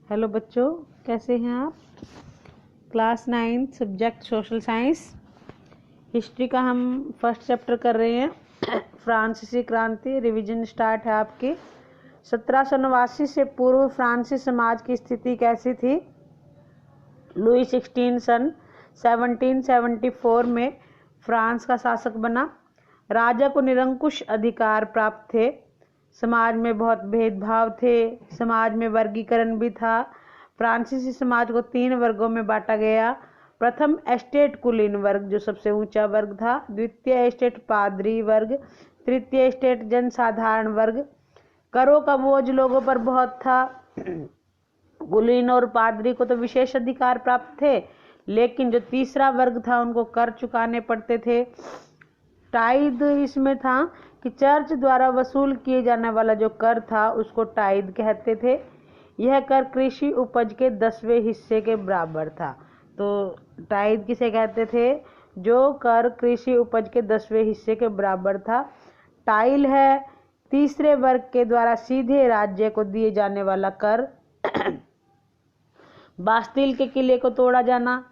Hello बच्चों, कैसे हैं आप। Class 9 subject social science history का हम फर्स्ट चैप्टर कर रहे हैं। फ्रांसीसी क्रांति रिवीजन स्टार्ट है आपकी। 1789 से पूर्व फ्रांसीसी समाज की स्थिति कैसी थी। लुई 16 सन 1774 में फ्रांस का शासक बना। राजा को निरंकुश अधिकार प्राप्त थे। समाज में बहुत भेदभाव थे। समाज में वर्गीकरण भी था। फ्रांसीसी समाज को 3 वर्गों में बांटा गया। प्रथम एस्टेट कुलीन वर्ग, जो सबसे ऊंचा वर्ग था। द्वितीय एस्टेट पादरी वर्ग। तृतीय एस्टेट जनसाधारण वर्ग। करों का बोझ लोगों पर बहुत था। कुलीन और पादरी को तो विशेष अधिकार प्राप्त थे, लेकिन जो तीसरा वर्ग था उनको कर चुकाने पड़ते थे। टाइद इसमें था कि चर्च द्वारा वसूल किए जाने वाला जो कर था उसको टाइद कहते थे। यह कर कृषि उपज के 10वें हिस्से के बराबर था। तो टाइद किसे कहते थे? जो कर कृषि उपज के 10वें हिस्से के बराबर था। टाइल है तीसरे वर्ग के द्वारा सीधे राज्य को दिए जाने वाला कर। बास्तिल के किले को तोड़ा जाना।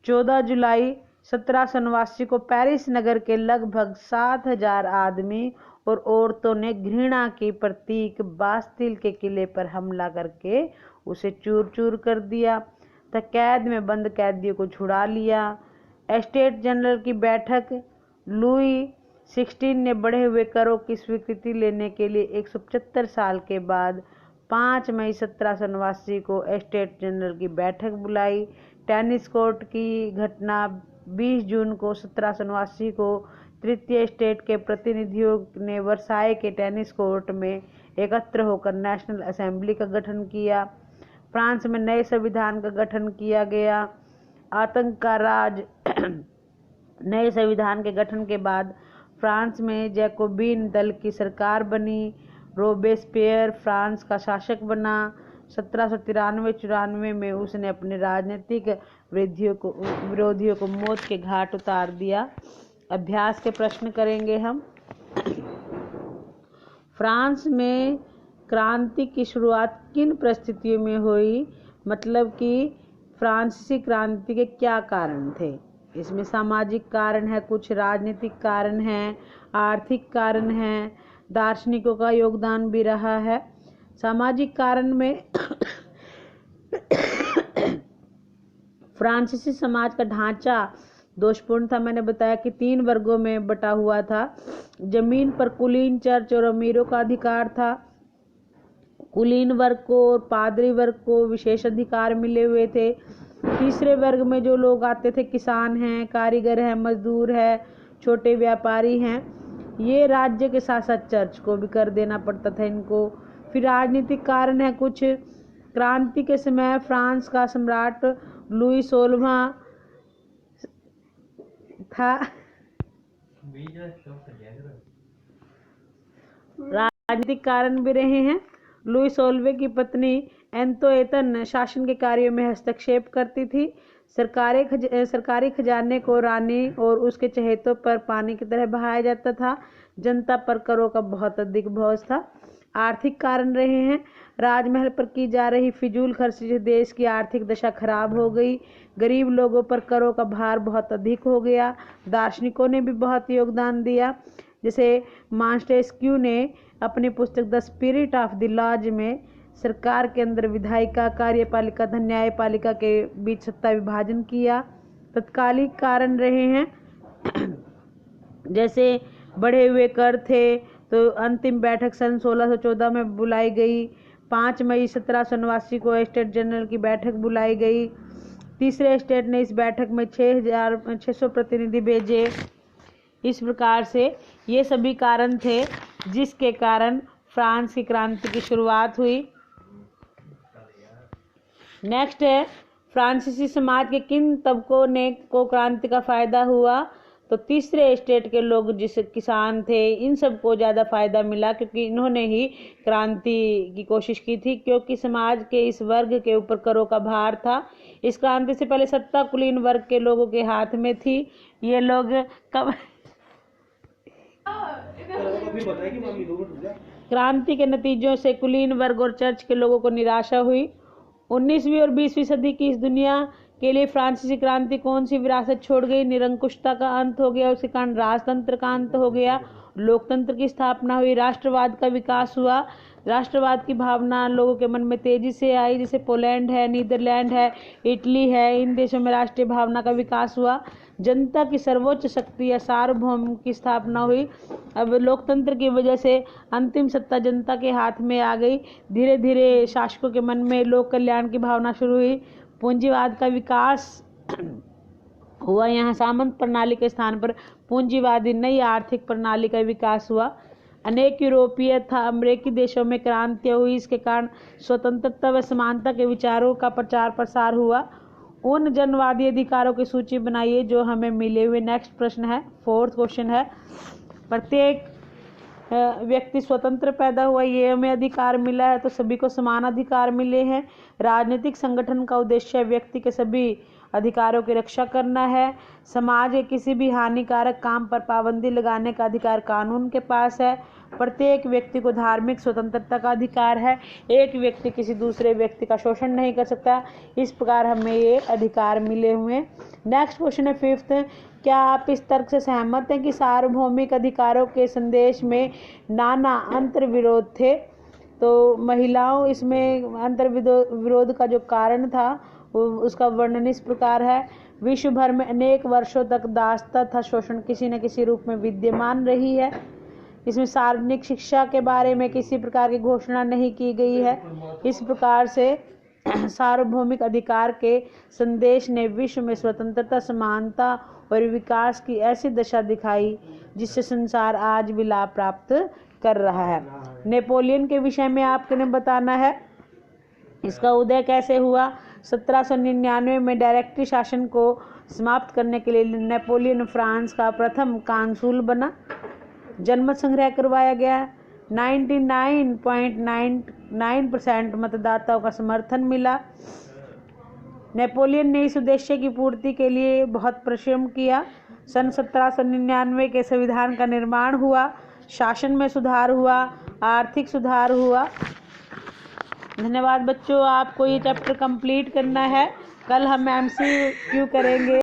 14 जुलाई 1789 को पेरिस नगर के लगभग 7000 आदमी और औरतों ने घृणा की प्रतीक बास्तिल के किले पर हमला करके उसे चूर चूर कर दिया तथा कैद में बंद कैदियों को छुड़ा लिया। एस्टेट जनरल की बैठक। लुई 16 ने बढ़े हुए करों की स्वीकृति लेने के लिए 175 साल के बाद 5 मई 1789 को एस्टेट जनरल की बैठक बुलाई। टेनिस कोर्ट की घटना 20 जून को 1789 को तृतीय स्टेट के प्रतिनिधियों ने वर्साई के टेनिस कोर्ट में एकत्र होकर नेशनल असेंबली का गठन किया। फ्रांस में नए संविधान का गठन किया गया। आतंक का राज। नए संविधान के गठन के बाद फ्रांस में जैकोबिन दल की सरकार बनी। रोबेस्पियर फ्रांस का शासक बना। 1793-94 में उसने अपने राजनीतिक विरोधियों को मौत के घाट उतार दिया। अभ्यास के प्रश्न करेंगे हम। फ्रांस में क्रांति की शुरुआत किन परिस्थितियों में हुई, मतलब कि फ्रांसीसी क्रांति के क्या कारण थे। इसमें सामाजिक कारण है, कुछ राजनीतिक कारण है, आर्थिक कारण है, दार्शनिकों का योगदान भी रहा है। सामाजिक कारण में फ्रांसीसी समाज का ढांचा दोषपूर्ण था। मैंने बताया कि 3 वर्गों में बटा हुआ था। जमीन पर कुलीन, चर्च और अमीरों का अधिकार था। कुलीन वर्ग को और पादरी वर्ग को विशेष अधिकार मिले हुए थे। तीसरे वर्ग में जो लोग आते थे, किसान हैं, कारीगर हैं, मजदूर हैं, छोटे व्यापारी हैं, ये राज्य के साथ साथ चर्च को भी कर देना पड़ता था इनको। फिर राजनीतिक कारण है कुछ। क्रांति के समय फ्रांस का सम्राट लुई 16वां था। राजनीतिक कारण भी रहे हैं। लुई 16वें की पत्नी एंतोएतन शासन के कार्यों में हस्तक्षेप करती थी। सरकारी खजाने को रानी और उसके चहेतों पर पानी की तरह बहाया जाता था। जनता पर करों का बहुत अधिक बोझ था। आर्थिक कारण रहे हैं। राजमहल पर की जा रही फिजूल खर्ची से देश की आर्थिक दशा खराब हो गई। गरीब लोगों पर करों का भार बहुत अधिक हो गया। दार्शनिकों ने भी बहुत योगदान दिया। जैसे मॉन्टेस्क्यू ने अपनी पुस्तक the spirit of the laws में सरकार के अंदर विधायिका, कार्यपालिका तथा न्यायपालिका के बीच सत्ता विभाजन किया। तत्कालिक कारण रहे हैं, जैसे बढ़े हुए कर थे तो अंतिम बैठक सन 1614 में बुलाई गई। 5 मई 1789 को एस्टेट जनरल की बैठक बुलाई गई। तीसरे एस्टेट ने इस बैठक में 600 प्रतिनिधि भेजे। इस प्रकार से ये सभी कारण थे जिसके कारण फ्रांस की क्रांति की शुरुआत हुई। नेक्स्ट है, फ्रांसीसी समाज के किन तबकों को क्रांति का फायदा हुआ। तो तीसरे एस्टेट के लोग, जिसे किसान थे, इन सबको ज़्यादा फायदा मिला क्योंकि इन्होंने ही क्रांति की कोशिश की थी, क्योंकि समाज के इस वर्ग के ऊपर करों का भार था। इस क्रांति से पहले सत्ता कुलीन वर्ग के लोगों के हाथ में थी। ये लोग क्रांति के नतीजों से कुलीन वर्ग और चर्च के लोगों को निराशा हुई। 19वीं और 20वीं सदी की इस दुनिया के लिए फ्रांसीसी क्रांति कौन सी विरासत छोड़ गई? निरंकुशता का अंत हो गया, उसके कारण राजतंत्र का अंत हो गया, लोकतंत्र की स्थापना हुई, राष्ट्रवाद का विकास हुआ। राष्ट्रवाद की भावना लोगों के मन में तेजी से आई, जैसे पोलैंड है, नीदरलैंड है, इटली है, इन देशों में राष्ट्रीय भावना का विकास हुआ। जनता की सर्वोच्च शक्ति या सार्वभौम की स्थापना हुई। अब लोकतंत्र की वजह से अंतिम सत्ता जनता के हाथ में आ गई। धीरे धीरे शासकों के मन में लोक कल्याण की भावना शुरू हुई। पूंजीवाद का विकास हुआ, यहाँ सामंत प्रणाली के स्थान पर पूंजीवादी नई आर्थिक प्रणाली का विकास हुआ। अनेक यूरोपीय तथा अमेरिकी देशों में क्रांतियाँ हुई, इसके कारण स्वतंत्रता व समानता के विचारों का प्रचार प्रसार हुआ। उन जनवादी अधिकारों की सूची बनाइए जो हमें मिले हुए। नेक्स्ट प्रश्न है, 4th क्वेश्चन है, प्रत्येक व्यक्ति स्वतंत्र पैदा हुआ, ये हमें अधिकार मिला है, तो सभी को समान अधिकार मिले हैं। राजनीतिक संगठन का उद्देश्य व्यक्ति के सभी अधिकारों की रक्षा करना है। समाज के किसी भी हानिकारक काम पर पाबंदी लगाने का अधिकार कानून के पास है। प्रत्येक व्यक्ति को धार्मिक स्वतंत्रता का अधिकार है। एक व्यक्ति किसी दूसरे व्यक्ति का शोषण नहीं कर सकता। इस प्रकार हमें ये अधिकार मिले हुए हैं। नेक्स्ट क्वेश्चन है 5th, क्या आप इस तर्क से सहमत हैं कि सार्वभौमिक अधिकारों के संदेश में नाना अंतर्विरोध थे? तो महिलाओं इसमें अंतर्विरोध का जो कारण था उसका वर्णन इस प्रकार है। विश्व भर में अनेक वर्षों तक दासता तथा शोषण किसी न किसी रूप में विद्यमान रही है। इसमें सार्वजनिक शिक्षा के बारे में किसी प्रकार की घोषणा नहीं की गई है। इस प्रकार से सार्वभौमिक अधिकार के संदेश ने विश्व में स्वतंत्रता, समानता और विकास की ऐसी दशा दिखाई जिससे संसार आज भी लाभ प्राप्त कर रहा है। नेपोलियन के विषय में आपने बताना है, इसका उदय कैसे हुआ? 1799 में डायरेक्टरी शासन को समाप्त करने के लिए नेपोलियन फ्रांस का प्रथम कांसुल बना। जनमत संग्रह करवाया गया। 99.99% मतदाताओं का समर्थन मिला। नेपोलियन ने इस उद्देश्य की पूर्ति के लिए बहुत परिश्रम किया। सन 1799 के संविधान का निर्माण हुआ, शासन में सुधार हुआ, आर्थिक सुधार हुआ। धन्यवाद बच्चों, आपको ये चैप्टर कंप्लीट करना है। कल हम MCQ करेंगे।